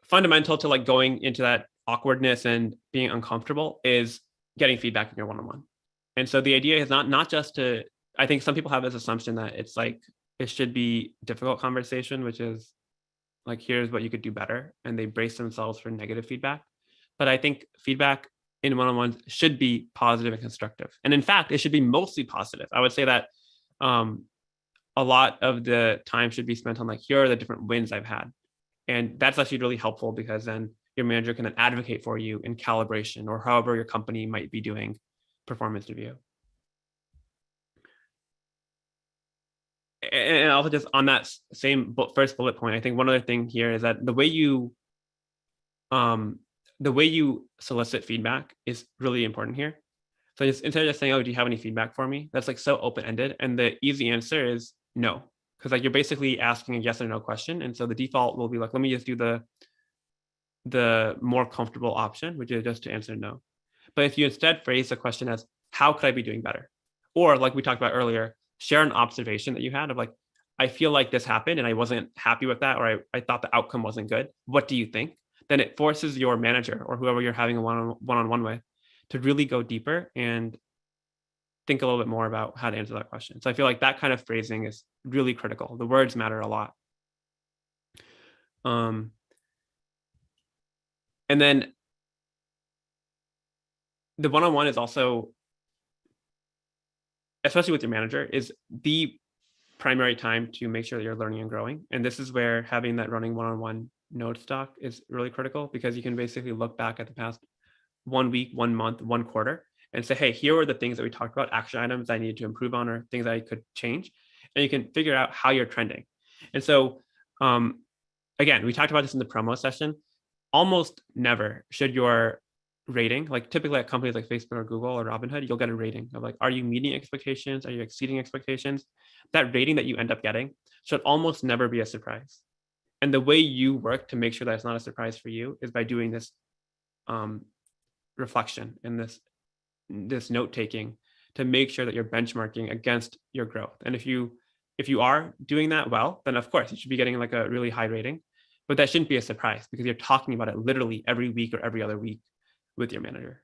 Fundamental to like going into that awkwardness and being uncomfortable is getting feedback in your one-on-one. And so the idea is not just to, I think some people have this assumption that it's like, it should be difficult conversation, which is like, here's what you could do better. And they brace themselves for negative feedback. But I think feedback in one-on-ones should be positive and constructive. And in fact, it should be mostly positive. I would say that a lot of the time should be spent on like, here are the different wins I've had. And that's actually really helpful because then your manager can then advocate for you in calibration or however your company might be doing performance review. And also just on that same first bullet point, I think one other thing here is that the way you solicit feedback is really important here. So just instead of just saying, oh, do you have any feedback for me? That's like so open-ended. And the easy answer is no. Because like you're basically asking a yes or no question. And so the default will be like, let me just do the more comfortable option, which is just to answer no. But if you instead phrase the question as, how could I be doing better? Or like we talked about earlier, share an observation that you had of like, I feel like this happened and I wasn't happy with that, or I thought the outcome wasn't good. What do you think? Then it forces your manager or whoever you're having a one-on-one with to really go deeper and think a little bit more about how to answer that question. So I feel like that kind of phrasing is really critical. The words matter a lot. And then the one-on-one is also, especially with your manager, is the primary time to make sure that you're learning and growing. And this is where having that running one-on-one note stock is really critical, because you can basically look back at the past 1 week, 1 month, 1 quarter, and say, hey, here are the things that we talked about, action items I need to improve on or things I could change. And you can figure out how you're trending. And so, again, we talked about this in the promo session. Almost never should your rating, like typically at companies like Facebook or Google or Robinhood, you'll get a rating of like, are you meeting expectations? Are you exceeding expectations? That rating that you end up getting should almost never be a surprise. And the way you work to make sure that it's not a surprise for you is by doing this reflection and this note taking to make sure that you're benchmarking against your growth. And if you are doing that well, then of course you should be getting like a really high rating, but that shouldn't be a surprise because you're talking about it literally every week or every other week with your manager.